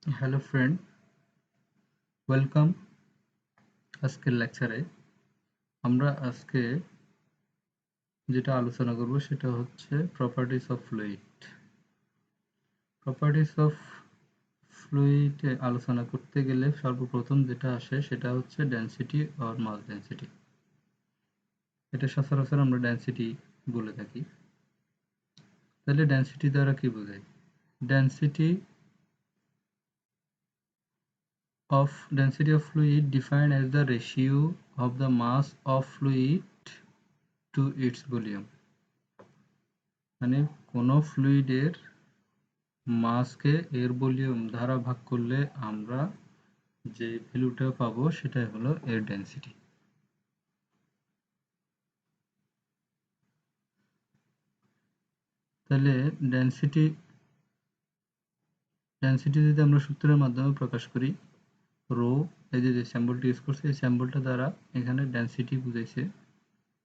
Hello friend, welcome. আজকের লেকচারে আমরা আজকে যেটা আলোচনা করব সেটা হচ্ছে properties of fluid. Properties of ফ্লুইডে আলোচনা করতে গেলে সর্বপ্রথম যেটা আসে সেটা হচ্ছে ডেনসিটি অর মাস ডেনসিটি। এটা সচরাচর আমরা ডেনসিটি বলে থাকি। তাহলে ডেনসিটি দ্বারা কি বোঝায়? Density of fluid defined as the ratio of the mass of fluid to its volume। মানে কোনো ফ্লুইডের মাসকে এর ভলিউম দ্বারা ভাগ করলে আমরা যে ভ্যালুটা পাবো সেটাই হলো এর ডেনসিটি। তাহলে ডেনসিটি যদি আমরা সূত্রের মাধ্যমে প্রকাশ করি, রো, এই যে স্যাম্বলটি ইউজ করছে এই স্যাম্বলটা দ্বারা এখানে ডেনসিটি বুঝাইছে।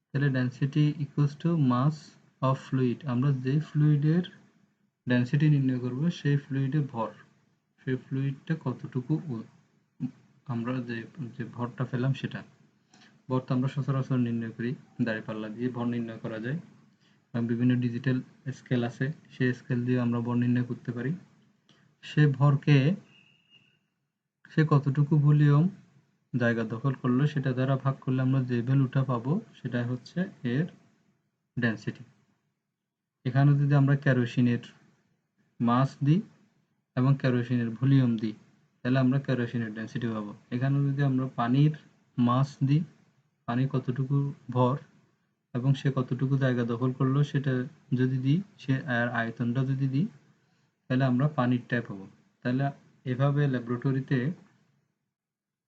তাহলে density equals to mass of fluid. আমরা যে ফ্লুইডের ডেনসিটি নির্ণয় করব সেই ফ্লুইডে ভর, সেই ফ্লুইডটা কতটুকু আমরা যে ভরটা পেলাম সেটা। ভর তো আমরা সচরাচর নির্ণয় করি দাঁড়িপাল্লা দিয়ে ভর নির্ণয় করা যায়, এবং বিভিন্ন ডিজিটাল স্কেল আছে, সেই স্কেল দিয়ে আমরা ভর নির্ণয় করতে পারি। সে ভরকে সে কতটুকু ভলিউম জায়গা দখল করলো সেটা দ্বারা ভাগ করলে আমরা যে ভ্যালুটা পাবো সেটা হচ্ছে এর ডেনসিটি। এখানে যদি আমরা কেরোসিনের মাস দিই এবং কেরোসিনের ভলিউম দিই তাহলে আমরা কেরোসিনের ডেনসিটি পাবো। এখানে যদি আমরা পানির মাস দিই, পানি কতটুকু ভর এবং সে কতটুকু জায়গা দখল করলো সেটা যদি দিই, সে আর আয়তনটা যদি দিই তাহলে আমরা পানিরটাই পাবো। তাহলে এভাবে ল্যাবরেটরিতে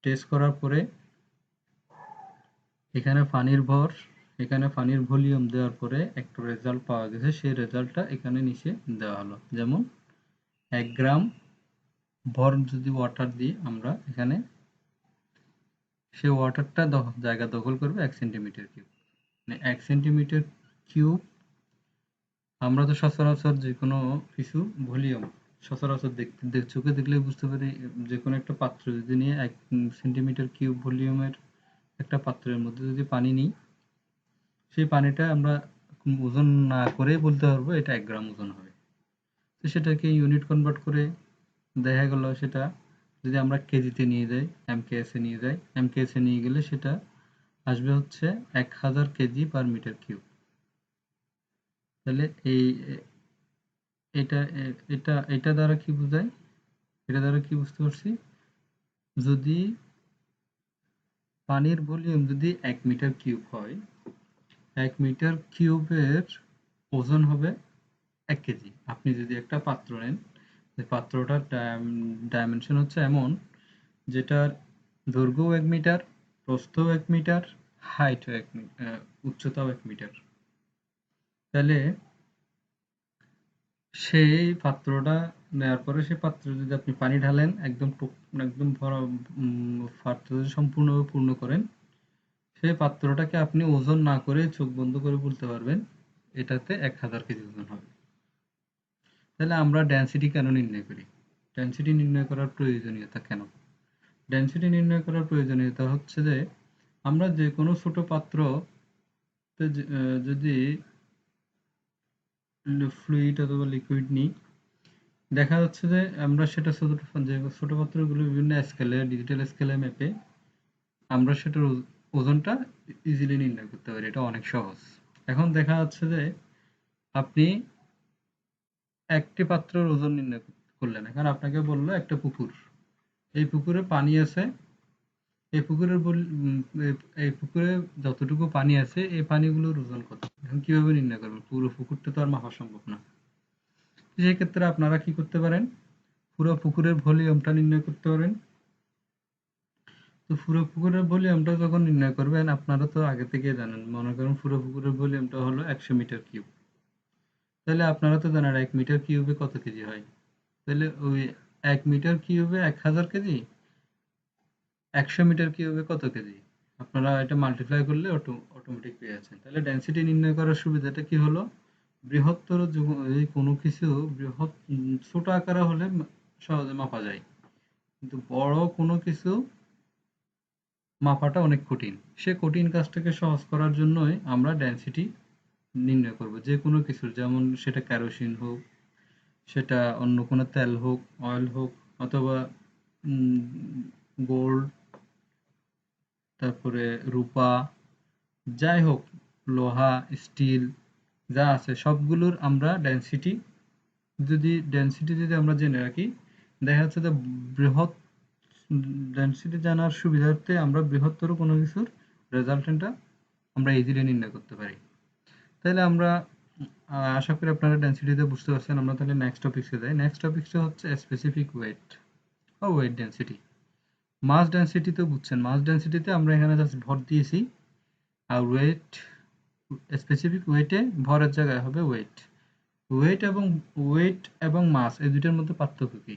টেস্ট করার পরে এখানে পানির ভর, এখানে পানির ভলিউম দেওয়ার পরে একটা রেজাল্ট পাওয়া গেছে, সেই রেজাল্টটা এখানে নিচে দেওয়া হলো। যেমন 1 গ্রাম ভর যদি ওয়াটার দিই আমরা এখানে, সে ওয়াটারটা জায়গা দখল করবে 1 সেন্টিমিটার কিউব। মানে 1 সেন্টিমিটার কিউব। আমরা তো সচরাচর যে কোনো কিছু ভলিউম সচরাচর চোখে দেখলেই বুঝতে পারি। যে কোনো একটা পাত্র যদি নিয়ে 1 সেন্টিমিটার কিউব ভলিউমের একটা পাত্রের মধ্যে যদি পানি নিই, সেই পানিটা আমরা ওজন না করে বলতে পারবো এটা 1 গ্রাম ওজন হবে। তো সেটাকে ইউনিট কনভার্ট করে দেখা গেল সেটা যদি আমরা কেজিতে নিয়ে যাই, এমকেএস এ নিয়ে যাই, এমকেএস এ নিয়ে গেলে সেটা আসবে হচ্ছে 1000 কেজি পার মিটার কিউব। তাহলে এটা এটা এটা দ্বারা কি বোঝায়? এটা দ্বারা কি বুঝতে পারছি? যদি পানির ভলিউম যদি 1 মিটার কিউব হয়, 1 মিটার কিউবের ওজন হবে 1 কেজি। আপনি যদি একটা পাত্র নেন, যে পাত্রটার ডাইমেনশন হচ্ছে এমন যেটার দৈর্ঘ্যও 1 মিটার, প্রস্থও 1 মিটার, হাইটও 1 মিটার, উচ্চতাও 1 মিটার। তাহলে সেই পাত্রটা নেওয়ার পরে সেই পাত্রে যদি আপনি পানি ঢালেন, একদম ভরা পাত্র যদি সম্পূর্ণভাবে পূর্ণ করেন, সেই পাত্রটাকে আপনি ওজন না করে চোখ বন্ধ করে বলতে পারবেন এটাতে 1000 কেজি ওজন হবে। তাহলে আমরা ডেনসিটি কেন নির্ণয় করি? ডেনসিটি নির্ণয় করার প্রয়োজনীয়তা কেন? ডেনসিটি নির্ণয় করার প্রয়োজনীয়তা হচ্ছে যে আমরা যে কোনো ছোট পাত্রতে যদি ফ্লুইড অথবা লিকুইড নিই, দেখা যাচ্ছে যে আমরা সেটা ছোট পাত্রগুলো বিভিন্ন স্কেলে, ডিজিটাল স্কেলে মেপে আমরা সেটার ওজনটা ইজিলি নির্ণয় করতে পারি। এটা অনেক সহজ। এখন দেখা যাচ্ছে যে আপনি একটি পাত্রের ওজন নির্ণয় করলেন। এখন আপনাকে বললো একটা পুকুর, এই পুকুরে পানি আছে, এই পুকুরের এই পুকুরে যতটুকু পানি আছে এই পানিগুলোর ওজন কত। এখন কিভাবে নির্ণয় করবেন? পুরো পুকুরটা তো আর মাপা সম্ভব না। সেক্ষেত্রে আপনারা কি করতে পারেন? পুরো পুকুরের ভলিউমটা নির্ণয় করতে পারেন। তো পুরো পুকুরের ভলিউমটা যখন নির্ণয় করবেন, আপনারা তো আগে থেকে জানেন, মনে করেন পুরো পুকুরের ভলিউমটা হলো 100 মিটার কিউব। তাহলে আপনারা তো জানেন 1 মিটার কিউবে কত কেজি হয়। তাহলে ওই 1 মিটার কিউবে 1000 কেজি, 100 মিটার কিউবে কত কেজি? আপনারা এটা মাল্টিপ্লাই করলে অটোমেটিক পেয়ে যাচ্ছেন। তাহলে ডেনসিটি নির্ণয় করার সুবিধাটা কি হলো? বৃহত্তর এই কোনো কিছু ছোট আকারে হলে সহজে মাপা যায়। কিন্তু বড় কোনো কিছু মাপাটা অনেক কঠিন। সে কঠিন কাজটাকে সহজ করার জন্যই আমরা ডেনসিটি নির্ণয় করব যে কোনো কিছুর, যেমন সেটা কেরোসিন হোক, সেটা অন্য কোনো তেল হোক, অয়েল হোক, অথবা গোল্ড, তারপরে রূপা, যাই হোক, লোহা, স্টিল যা আছে সবগুলোর আমরা ডেনসিটি যদি আমরা জেনে রাখি, দেখা যাচ্ছে যে বৃহৎ ডেনসিটি জানার সুবিধার্থে আমরা বৃহত্তর কোনো কিছুর রেজাল্টেন্টটা আমরা ইজিলি নির্ণয় করতে পারি। তাহলে আমরা আশা করি আপনারা ডেনসিটিতে বুঝতে পারছেন। আমরা তাহলে নেক্সট টপিক্সে যাই। নেক্সট টপিক্সটা হচ্ছে স্পেসিফিক ওয়েট বা ওয়েট ডেনসিটি। মাস ডেনসিটি তো বুঝছেন, মাস ডেনসিটিতে আমরা এখানে জাস্ট ভর দিয়েছি, আর স্পেসিফিক ওয়েটে ভরের জায়গায় হবে ওয়েট। ওয়েট এবং মাস এই দুইটার মধ্যে পার্থক্য কি?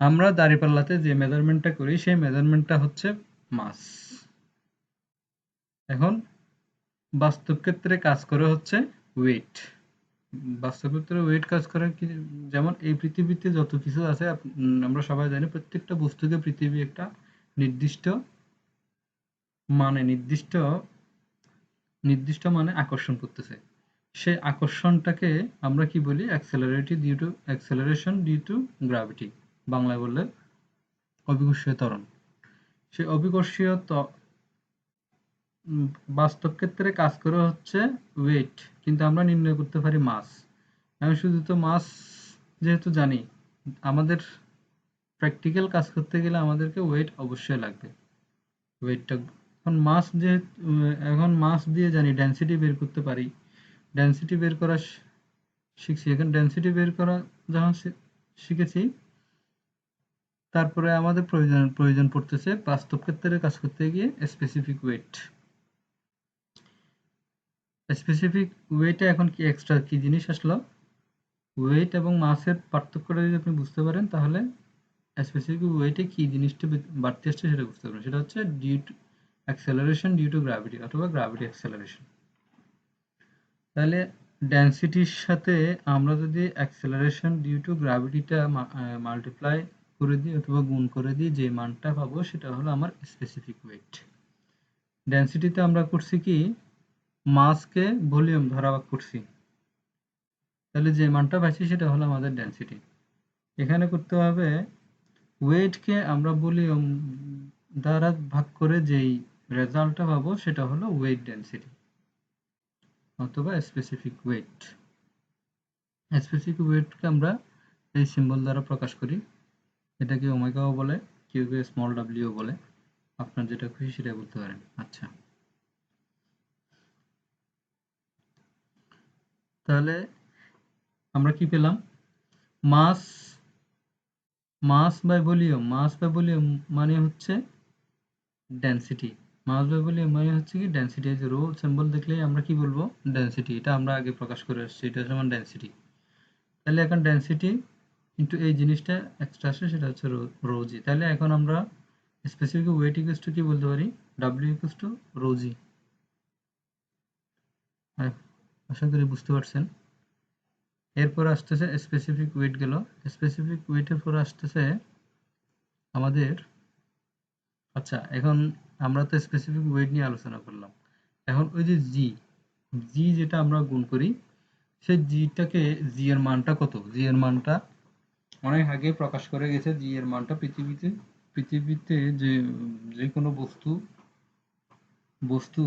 আমরা দাঁড়িপাল্লাতে যে মেজারমেন্টটা করি সেই মেজারমেন্টটা হচ্ছে মাস। এখন বাস্তব ক্ষেত্রে কাজ করে হচ্ছে ওয়েট। বাস্তব ক্ষেত্রে ওয়েট কাজ করে কি, যেমন এই পৃথিবীতে যত কিছু আছে আমরা সবাই জানি প্রত্যেকটা বস্তুকে পৃথিবী একটা নির্দিষ্ট নির্দিষ্ট মানে আকর্ষণ করতেছে। সেই আকর্ষণটাকে আমরা কি বলি? অ্যাক্সেলারেশন ডিউ টু গ্র্যাভিটি, বাংলায় বললে অভিকর্ষীয় ত্বরণ। সেই অভিকর্ষীয় বাস্তব ক্ষেত্রে কাজ করে হচ্ছে ওয়েট, কিন্তু আমরা নির্ণয় করতে পারি মাস। আমি শুধু তো মাস যেহেতু জানি, আমাদের প্র্যাকটিক্যাল কাজ করতে গেলে আমাদেরকে ওয়েট অবশ্যই লাগবে। ওয়েটটা এখন মাস দিয়ে জানি ডেনসিটি বের করতে পারি, ডেনসিটি বের করা শিখছি। এখন ডেনসিটি বের করা যখন শিখেছি, তারপরে আমাদের প্রয়োজন পড়তেছে বাস্তব ক্ষেত্রে কাজ করতে গিয়ে স্পেসিফিক ওয়েট। স্পেসিফিক ওয়েটে এখন কি এক্সট্রা কি জিনিস আসলো? ওয়েট এবং মাসের পার্থক্যটা যদি আপনি বুঝতে পারেন, তাহলে স্পেসিফিক ওয়েটে কি জিনিসটা বাড়তি আসছে সেটা বুঝতে পারবেন। সেটা হচ্ছে due to acceleration due to gravity অথবা গ্র্যাভিটি অ্যাক্সেলারেশন। তাহলে ডেনসিটির সাথে আমরা যদি অ্যাক্সেলারেশন ডিউ টু গ্র্যাভিটিটা মাল্টিপ্লাই করে দিই অথবা গুণ করে দিই, যে মানটা পাবো সেটা হলো আমার স্পেসিফিক ওয়েট। ডেনসিটিতে আমরা করছি কি, মাসকে ভলিউম দ্বারা ভাগ করছি, তাহলে যে মানটা পাইছি সেটা হলো আমাদের ডেনসিটি। এখানে করতে হবে ওয়েটকে আমরা ভলিউম দ্বারা ভাগ করে যেই রেজাল্টটা পাবো সেটা হলো ওয়েট ডেনসিটি অথবা স্পেসিফিক ওয়েট। স্পেসিফিক ওয়েটকে আমরা এই সিম্বল দ্বারা প্রকাশ করি। এটাকে ওমেগাও বলে, কেউ কেউ স্মল ডাব্লিউ বলে, আপনার যেটা খুশি সেটা বলতে পারেন। আচ্ছা, তাহলে আমরা কি পেলাম? মাস মাস বাই ভলিউম মানে হচ্ছে ডেনসিটি। মাস বাই ভলিউম মানে হচ্ছে কি ডেনসিটি। এই যে রো সিম্বল দেখলেই আমরা কি বলবো? ডেনসিটি। এটা আমরা আগে প্রকাশ করে আসছি, এটা সমান ডেনসিটি। তাহলে এখন ডেনসিটি কিন্তু এই জিনিসটা এক্সট্রা আসে, সেটা হচ্ছে রো জি। তাহলে এখন আমরা স্পেসিফিক ওয়েট ইকুয়ালস টু কি বলতে পারি? ডাব্লিউ ইকুয়ালস টু রো জি। আশা করি বুঝতে পারছেন। এরপর আসতেছে স্পেসিফিক ওয়েট গেল। স্পেসিফিক ওয়েটের পর আসতেছে আমাদের, আচ্ছা এখন আমরা তো স্পেসিফিক ওয়েট নিয়ে আলোচনা করলাম। এখন ওই যে জি যেটা আমরা গুণ করি, সেই জি এর মানটা কত? জি এর মানটা অনেক আগে প্রকাশ করে গেছে। জি এর মানটা পৃথিবীতে যে কোনো বস্তু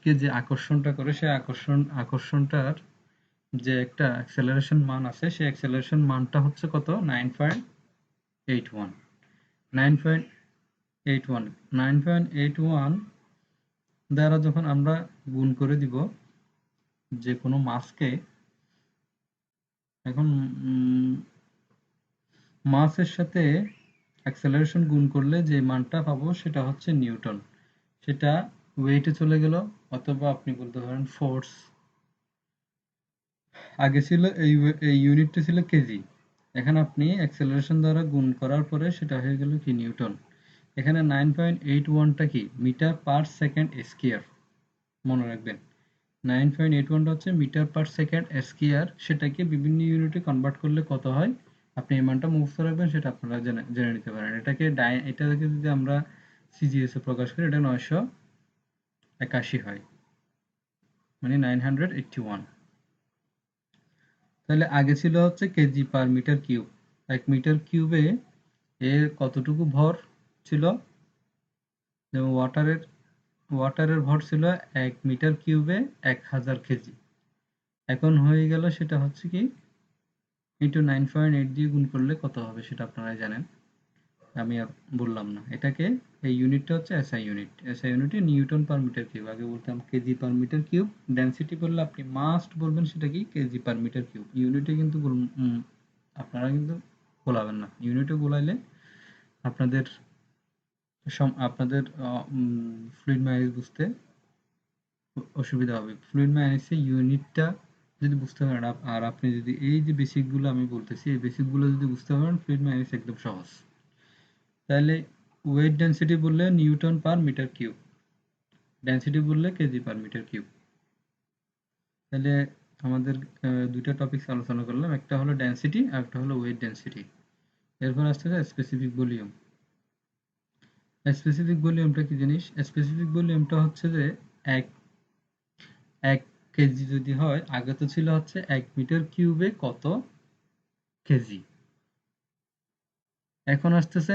কে যে আকর্ষণটা করে, সেই আকর্ষণটার যে একটা অ্যাক্সেলারেশন মান আছে, সেই অ্যাক্সেলারেশন মানটা হচ্ছে কত? 9.81। 9.81 9.81 দ্বারা যখন আমরা গুণ করে দিব যে কোনো মাসকে, এখন মাসের সাথে অ্যাক্সেলারেশন গুণ করলে যে মানটা পাবো সেটা হচ্ছে নিউটন। সেটা ওয়েটে চলে গেল, অথবা আপনি বলতে পারেন ফোর্স। আগে ছিল এই ইউনিটটা ছিল কেজি, এখানে আপনি অ্যাক্সেলারেশন দ্বারা গুণ করার পরে সেটা হয়ে গেল কি নিউটন। এখানে 9.81টা কি? Metre per second square. মনে রাখবেন 9.81টা হচ্ছে মিটার পার সেকেন্ড স্কয়ার। সেটাকে বিভিন্ন ইউনিটে কনভার্ট করলে কত হয় আপনি এই মানটা মুখস্থ রাখবেন, সেটা আপনারা জেনে নিতে পারেন। এটাকে যদি আমরা সিজিএস এ প্রকাশ করি, এটা 981 হয়, মানে 981। তাহলে আগে ছিল হচ্ছে KG per metre cube. 1 metre কিউবে এর কতটুকু ভর ছিল, যেমন ওয়াটারের ভর ছিল 1 মিটার কিউবে 1000 কেজি। এখন হয়ে গেল সেটা হচ্ছে কি ইন্টু 9.8 দিয়ে গুণ করলে কত হবে সেটা আপনারা জানেন, আমি আর বললাম না। এটাকে এই ইউনিটটা হচ্ছে এসআই ইউনিট। এসআই ইউনিটে নিউটন পার মিটার কিউব, আগে বলতাম KG per metre cube. Density বললে আপনি মাস্ট বলবেন সেটা কি কেজি পার মিটার কিউব। ইউনিটে কিন্তু আপনারা কিন্তু গোলাবেন না। ইউনিটে গোলাইলে আপনাদের আপনাদের ফ্লুইড মেকানিক্স বুঝতে অসুবিধা হবে। ফ্লুইড মেকানিক্সে ইউনিটটা যদি বুঝতে পারেন, আর আপনি যদি এই যে বেসিকগুলো আমি বলতেছি, এই বেসিকগুলো যদি বুঝতে পারেন, ফ্লুইড মেকানিক্স একদম সহজ। তাহলে ওয়েট ডেন্সিটি বললে newton per metre cube, density বললে কেজি পার মিটার কিউব। তাহলে আমাদের দুইটা টপিকস আলোচনা করলাম, একটা হলো ডেন্সিটি আর একটা হলো ওয়েট ডেন্সিটি। এরপর আসছে স্পেসিফিক ভলিউম। স্পেসিফিক ভলিউমটা কি জিনিস? স্পেসিফিক ভলিউমটা হচ্ছে যে এক এক কেজি যদি হয়, আগে তো ছিল হচ্ছে 1 মিটার কিউবে কত কেজি, এখন আসতেছে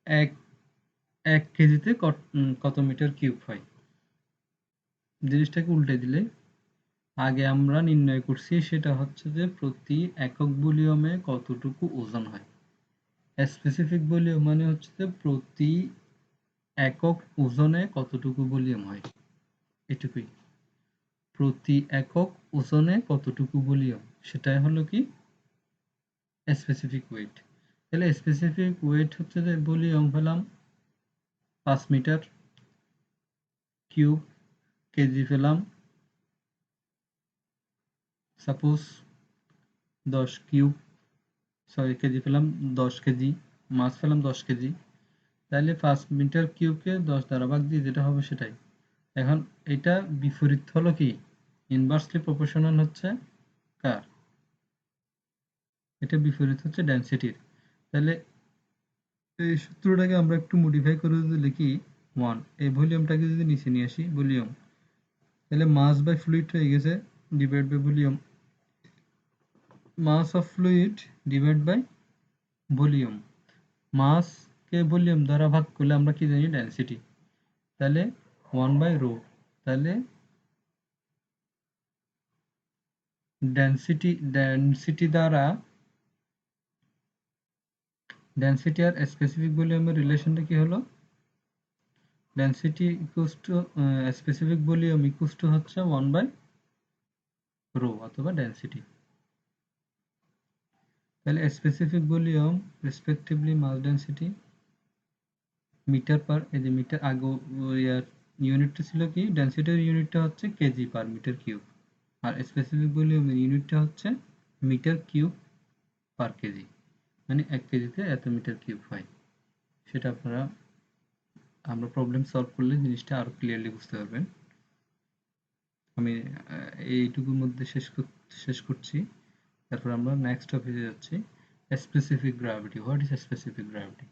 এক এক কেজিতে কত মিটার কিউব হয়। জিনিসটাকে উল্টে দিলে আগে আমরা নির্ণয় করছি সেটা হচ্ছে যে প্রতি একক ভলিউমে কতটুকু ওজন হয়। স্পেসিফিক ভলিউম মানে হচ্ছে যে প্রতি একক ওজনে কতটুকু ভলিউম হয়, এটুকুই। প্রতি একক ওজনে কতটুকু ভলিউম, সেটাই হলো কি স্পেসিফিক ওয়েট। তাহলে স্পেসিফিক ওয়েট হচ্ছে যে ভলিউম পেলাম 5 মিটার কিউব, কেজি পেলাম সাপোজ 10 কিউব, সরি কেজি পেলাম 10 কেজি, মাছ পেলাম 10 কেজি। তাহলে 5 মিটার কিউবকে 10 দ্বারা ভাগ দিয়ে যেটা হবে সেটাই। এখন এটা বিপরীত হলো কি, ইনভার্সলি প্রপোর্শনাল হচ্ছে কার, এটা বিপরীত হচ্ছে ডেনসিটির। তাহলে এই সূত্রটাকে আমরা একটু মডিফাই করে যদি লিখি 1, এই ভলিউমটাকে যদি নিচে নিয়ে আসি ভলিউম, তাহলে মাস বাই ফ্লুইড হয়ে গেছে divide by volume, mass of fluid divide by volume. মাসকে ভলিউম দ্বারা ভাগ করলে আমরা কি জানি ডেনসিটি, তাহলে 1/ρ। তাহলে ডেনসিটি দ্বারা ডেনসিটি আর স্পেসিফিক ভলিউমের রিলেশনটা কি হলো, density equals two specific volume equals to হচ্ছে 1/ρ অথবা ডেনসিটি। তাহলে স্পেসিফিক ভলিউম রেসপেক্টিভলি মাস ডেনসিটি মিটার পার, এই যে মিটার আগে ইউনিটটা ছিল কি, ডেনসিটির ইউনিটটা হচ্ছে কেজি পার মিটার কিউব, আর স্পেসিফিক ভলিউমের ইউনিটটা হচ্ছে মিটার কিউব পার কেজি, মানে 1 কেজিতে এত মিটার কিউব হয়। সেটা আমরা প্রবলেম সলভ করলে জিনিসটা আরো ক্লিয়ারলি বুঝতে পারবেন। আমি এইটুকুর মধ্যে শেষ করছি। তারপর আমরা নেক্সট টপিকে যাচ্ছি, specific gravity. What is specific gravity?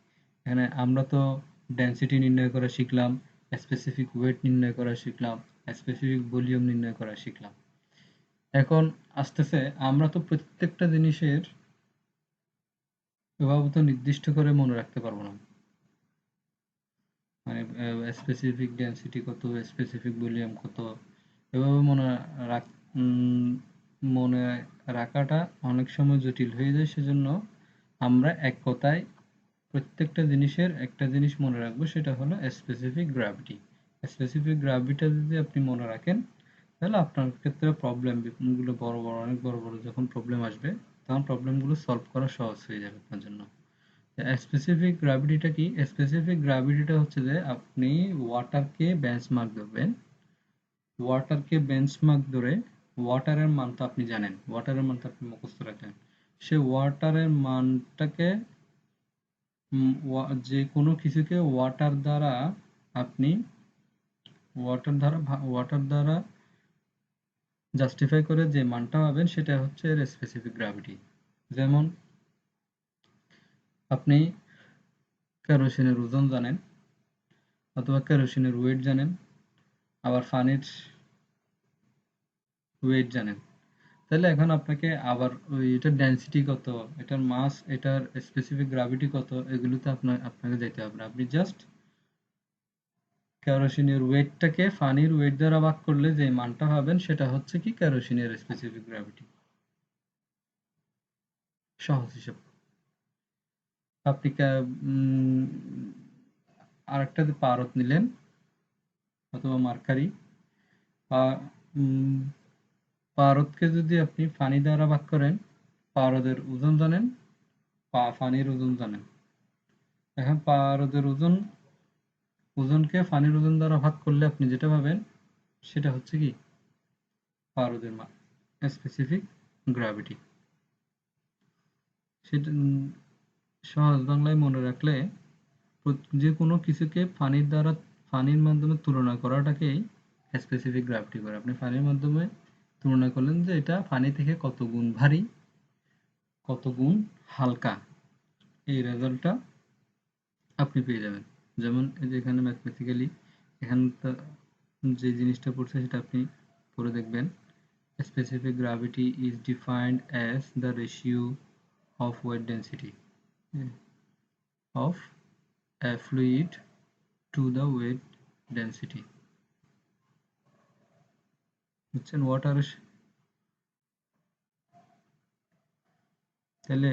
এখানে আমরা তো ডেনসিটি নির্ণয় করা শিখলাম, স্পেসিফিক ওয়েট নির্ণয় করা শিখলাম, স্পেসিফিক ভলিউম নির্ণয় করা শিখলাম। এখন আসতেছে আমরা তো প্রত্যেকটা জিনিসের এভাবে তো নির্দিষ্ট করে মনে রাখতে পারবো না, মানে স্পেসিফিক ডেনসিটি কত, স্পেসিফিক ভলিউম কত, এভাবে রাখ মনে রাখাটা অনেক সময় জটিল হয়ে যায়। সেজন্য আমরা এক কথায় প্রত্যেকটা জিনিসের একটা জিনিস মনে রাখবো, সেটা হলো স্পেসিফিক গ্র্যাভিটি। স্পেসিফিক গ্র্যাভিটি যদি আপনি মনে রাখেন, তাহলে আপনার ক্ষেত্রে প্রবলেমগুলো অনেক বড় বড় যখন প্রবলেম আসবে, তখন প্রবলেমগুলো সলভ করা সহজ হয়ে যাবে আপনার জন্য। স্পেসিফিক গ্র্যাভিটিটা কি? স্পেসিফিক গ্র্যাভিটিটা হচ্ছে যে আপনি ওয়াটারকে বেঞ্চমার্ক ধরবেন, ওয়াটারকে বেঞ্চমার্ক ধরে ওয়াটারের মান তো আপনি জানেন, ওয়াটারের মান তো আপনি মুখস্থ রাখেন, সে ওয়াটারের মানটাকে যে কোনো কিছুকে আপনি ওয়াটার দ্বারা জাস্টিফাই করে যে মানটা পাবেন সেটা হচ্ছে এর স্পেসিফিক গ্র্যাভিটি। যেমন আপনি কেরোসিনের ওজন জানেন অথবা কেরোসিনের ওয়েট জানেন, আবার পানির ওয়েট জানেন, তাহলে এখন আপনাকে আবার ওই এটার ডেনসিটি কত, এটার মাস, এটার স্পেসিফিক গ্র্যাভিটি কত, এগুলোতে আপনাকে যেতে হবে না। আপনি জাস্ট কেরোসিনের ওয়েটটাকে পানির ওয়েট দ্বারা ভাগ করলে যে মানটা পাবেন সেটা হচ্ছে কি কেরোসিনের স্পেসিফিক গ্র্যাভিটি। সহজ হিসাব। আপনি আরেকটা পারদ নিলেন অথবা মার্কারি, পারদকে যদি আপনি পানি দ্বারা ভাগ করেন, পারদের ওজন জানেন, পানির ওজন জানেন। এখন পারদের ওজনকে পানির ওজন দ্বারা ভাগ করলে আপনি যেটা পাবেন সেটা হচ্ছে কি পারদের মান, স্পেসিফিক গ্র্যাভিটি। সেটা সহজ বাংলায় মনে রাখলে যে কোনো কিছুকে পানির মাধ্যমে তুলনা করাটাকেই স্পেসিফিক গ্র্যাভিটি করে। আপনি পানির মাধ্যমে তুলনা করলেন যে এটা পানি থেকে কত গুণ ভারী, কত গুণ হালকা, এই রেজাল্টটা আপনি পেয়ে যাবেন। যেমন এই যে এখানে ম্যাথমেটিক্যালি এখানে যে জিনিসটা পড়ছে সেটা আপনি পড়ে দেখবেন। Specific gravity is defined as the ratio of weight density of a fluid to the weight density. বুঝছেন? ওয়াটার তাহলে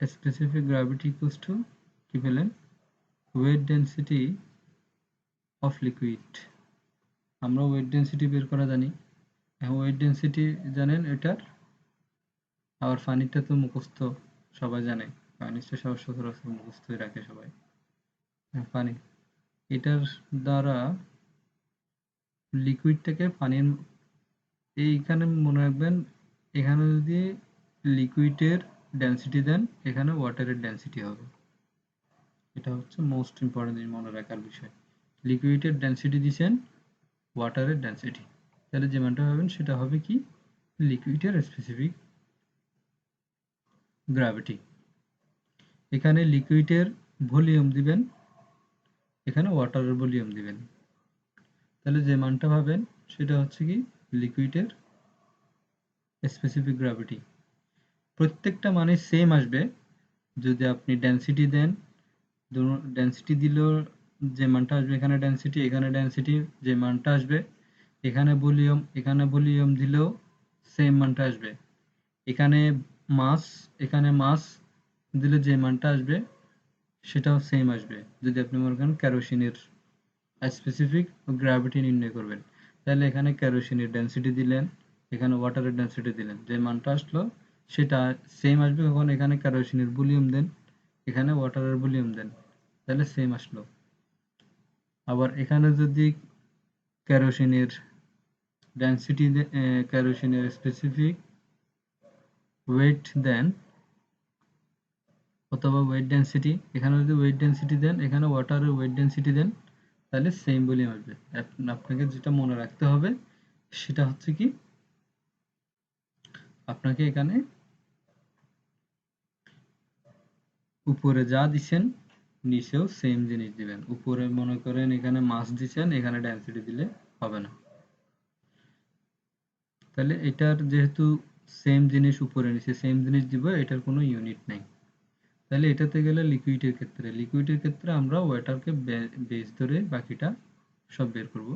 specific gravity equals to কি পেলেন? weight density of liquid. আমরা weight density বের করা জানি। এখন weight density জানেন এটার, আবার পানিটা তো মুখস্থ সবাই জানে, পানিটা সচরাচর মুখস্থই রাখে সবাই। পানি এটার দ্বারা লিকুইডটাকে পানির, এইখানে মনে রাখবেন এখানে যদি লিকুইডের ডেন্সিটি দেন এখানে ওয়াটারের ডেন্সিটি হবে। এটা হচ্ছে মোস্ট ইম্পর্টেন্ট জিনিস মনে রাখার বিষয়। লিকুইডের ডেন্সিটি দিচ্ছেন, ওয়াটারের ডেন্সিটি, তাহলে যে মানটা পাবেন সেটা হবে কি লিকুইডের স্পেসিফিক গ্র্যাভিটি। এখানে লিকুইডের ভলিউম দিবেন, এখানে ওয়াটারের ভলিউম দিবেন, তাহলে যে মানটা পাবেন সেটা হচ্ছে কি লিকুইডের স্পেসিফিক গ্র্যাভিটি। প্রত্যেকটা মানে সেম আসবে যদি আপনি ডেন্সিটি দেন। ডেন্সিটি দিলেও যে মানটা আসবে এখানে ডেন্সিটি, এখানে ডেন্সিটি যে মানটা আসবে, এখানে ভলিউম দিলেও সেম মানটা আসবে। এখানে মাস দিলে যে মানটা আসবে সেটাও সেম আসবে। যদি আপনি মনে করেন কেরোসিনের স্পেসিফিক গ্র্যাভিটি নির্ণয় করবেন, তাহলে এখানে কেরোসিনের ডেন্সিটি দিলেন, এখানে ওয়াটারের ডেন্সিটি দিলেন, যে মানটা আসলো সেটা সেম আসবে। কখন এখানে কেরোসিনের ভলিউম দেন, এখানে ওয়াটারের ভলিউম দেন, তাহলে সেম আসলো। আবার এখানে যদি কেরোসিনের ডেন্সিটি, কেরোসিনের স্পেসিফিক ওয়েট দেন অথবা ওয়েট ডেন্সিটি, এখানে যদি ওয়েট ডেন্সিটি দেন, এখানে ওয়াটারের ওয়েট ডেন্সিটি দেন, তাহলে সেম ভলিউম আসবে। আপনাকে যেটা মনে রাখতে হবে সেটা হচ্ছে কি আপনাকে এখানে উপরে যা দিচ্ছেন নিচেও সেম জিনিস দিবেন। উপরে মনে করেন এখানে মাস দিচ্ছেন, এখানে ডেন্সিটি দিলে হবে না। তাহলে এটার যেহেতু সেম জিনিস উপরে নিচে সেম জিনিস দিব, এটার কোনো ইউনিট নাই। তাহলে এটাতে গেলে লিকুইডের ক্ষেত্রে আমরা ওয়াটারকে বেস ধরে বাকিটা সব বের করব।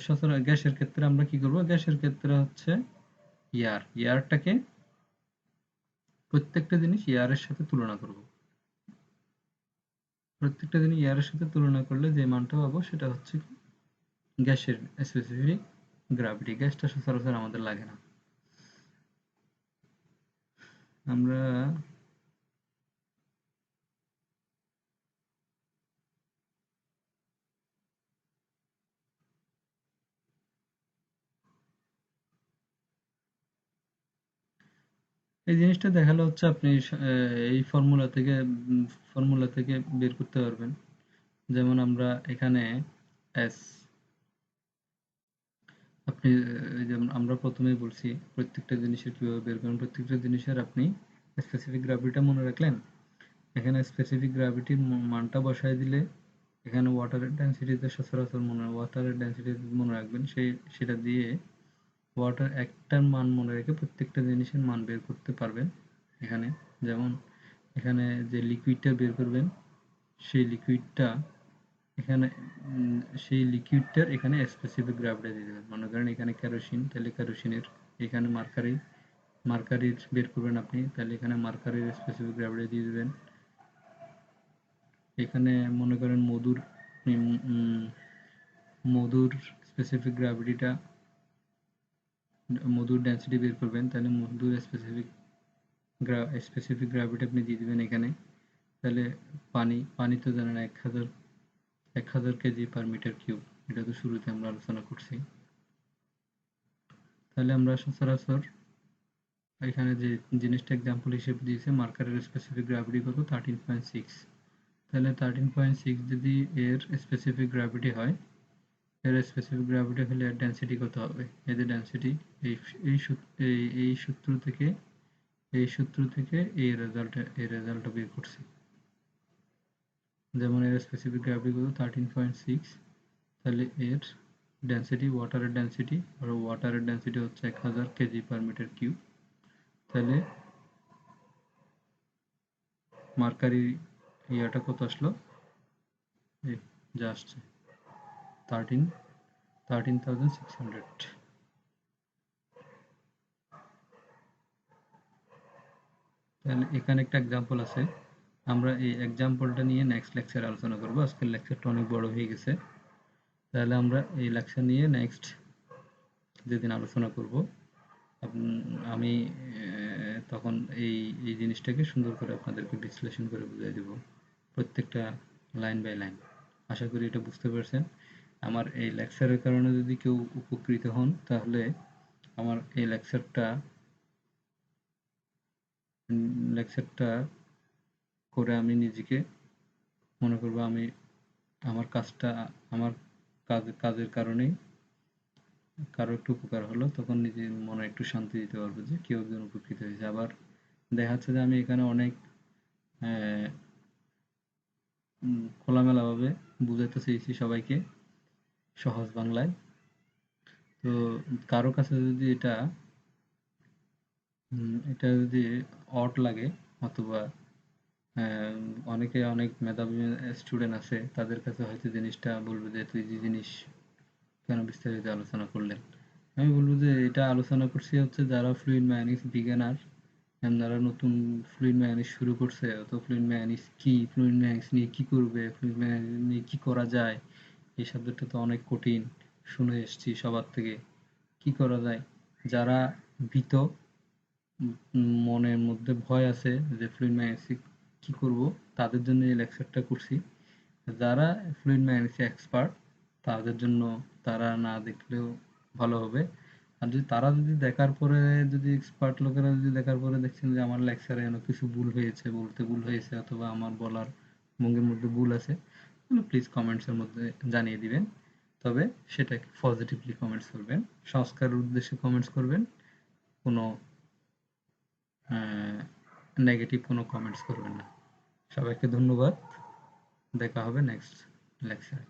সচরাচর গ্যাসের ক্ষেত্রে আমরা কি করব? গ্যাসের ক্ষেত্রে হচ্ছে এয়ারটাকে প্রত্যেকটা জিনিস এয়ারের সাথে তুলনা করব। প্রত্যেকটা জিনিস এয়ারের সাথে তুলনা করলে যে মানটা পাবো সেটা হচ্ছে গ্যাসের স্পেসিফিক গ্র্যাভিটি। গ্যাসটা সচরাচর আমাদের লাগে না। আমরা এই জিনিসটা দেখালে হচ্ছে আপনি এই ফর্মুলা থেকে বের করতে পারবেন। যেমন আমরা এখানে এস আপনি যেমন আমরা প্রথমেই বলছি প্রত্যেকটা জিনিসের কিভাবে বের করবেন, প্রত্যেকটা জিনিসের আপনি স্পেসিফিক গ্র্যাভিটিটা মনে রাখলেন, এখানে স্পেসিফিক গ্র্যাভিটির মানটা বসায় দিলে এখানে ওয়াটারের ডেনসিটিতে সচরাচর ওয়াটারের ডেনসিটি মনে রাখবেন, সেটা দিয়ে ওয়াটার একটার মান মনে রেখে প্রত্যেকটা জিনিসের মান বের করতে পারবেন। এখানে যেমন এখানে যে লিকুইডটা বের করবেন সেই লিকুইডটা এখানে সেই লিকুইডটার এখানে স্পেসিফিক গ্র্যাভিটি দিয়ে দেবেন। মনে করেন এখানে কেরোসিন, তাহলে কেরোসিনের এখানে মার্কারির বের করবেন আপনি, তাহলে এখানে মার্কারির স্পেসিফিক গ্র্যাভিটি দিয়ে দেবেন। এখানে মনে করেন মধুর স্পেসিফিক গ্র্যাভিটিটা, মধুর ডেন্সিটি বের করবেন, তাহলে মধুর স্পেসিফিক গ্র্যাভিটি আপনি দিয়ে দিবেন এখানে। তাহলে পানি তো জানেন 1000 কেজি পার মিটার কিউব, এটা তো শুরুতে আমরা আলোচনা করছি। তাহলে আমরা সচরাচর এখানে যে জিনিসটা এক্সাম্পল হিসেবে দিয়েছে মার্কারের স্পেসিফিক গ্র্যাভিটি কত 13.6, তাহলে 13.6 যদি এর স্পেসিফিক গ্র্যাভিটি হয়, এর স্পেসিফিক গ্র্যাভিটি হলে এর ডেন্সিটি কত হবে, এই যে ডেন্সিটি এই এই সূত্র থেকে এই রেজাল্টটা বের করছি। যেমন এর স্পেসিফিক গ্র্যাভিটি কত 13.6, তাহলে এর ডেন্সিটি ওয়াটারের ডেন্সিটি হচ্ছে 1000 কেজি পার মিটার কিউব। তাহলে মার্কারি ইয়াটা কত আসলো, যা আসছে 13,600। তাহলে এখানে একটা এক্সাম্পল আছে, আমরা এই এক্সাম্পলটা নিয়ে নেক্সট লেকচারে আলোচনা করব। আজকের লেকচারটা অনেক বড় হয়ে গেছে, তাহলে আমরা এই লেকচার নিয়ে নেক্সট যেদিন আলোচনা করব আমি তখন এই জিনিসটাকে সুন্দর করে আপনাদেরকে বিশ্লেষণ করে বুঝিয়ে দেব প্রত্যেকটা লাইন বাই লাইন। আশা করি এটা বুঝতে পারছেন। আমার এই লেকচারের কারণে যদি কেউ উপকৃত হন, তাহলে আমার এই লেকচারটা করে আমি নিজেকে মনে করবো আমি আমার কাজের কারণেই কারো একটু উপকার হলো, তখন নিজের মনে একটু শান্তি দিতে পারবো যে কেউ একজন উপকৃত হয়েছে। আবার দেখা যাচ্ছে যে আমি এখানে অনেক খোলামেলাভাবে বুঝাতে চেয়েছি সবাইকে সহজ বাংলায়। তো কারো কাছে যদি এটা যদি অড লাগে, অথবা অনেক মেধাবী স্টুডেন্ট আছে, তাদের কাছে হয়তো জিনিসটা বলবে যে তুই যে জিনিস কেন বিস্তারিত আলোচনা করলেন। আমি বলবো যে এটা আলোচনা করছি হচ্ছে যারা ফ্লুইড মেকানিক্স বিগিনার, যারা নতুন ফ্লুইড মেকানিক্স শুরু করছে, অথবা ফ্লুইড মেকানিক্স কি, ফ্লুইড মেকানিক্স নিয়ে কি করবে, ফ্লুইড মেকানিক্স নিয়ে কি করা যায়, এই সাবজেক্টটা তো অনেক কঠিন, শুনে এসেছি সবার থেকে কি করা যায়। যারা ভীত, মনের মধ্যে ভয় আছে যে ফ্লুইড মেকানিক্স কি করব, তাদের জন্য এই লেকচারটা করছি। যারা ফ্লুইড মেকানিক্স এক্সপার্ট, তাদের জন্য তারা না দেখলেও ভালো হবে। আর যদি দেখার পরে, যদি এক্সপার্ট লোকেরা যদি দেখার পরে দেখছেন যে আমার লেকচারে এমন কিছু ভুল হয়েছে অথবা আমার বলার ভঙ্গির মধ্যে ভুল আছে, তাহলে প্লিজ কমেন্টসের মধ্যে জানিয়ে দিবেন। তবে সেটাকে পজিটিভলি কমেন্টস করবেন, সংস্কারের উদ্দেশ্যে কমেন্টস করবেন, কোনো নেগেটিভ কোনো কমেন্টস করবেন না। সবাইকে ধন্যবাদ, দেখা হবে নেক্সট লেকচারে।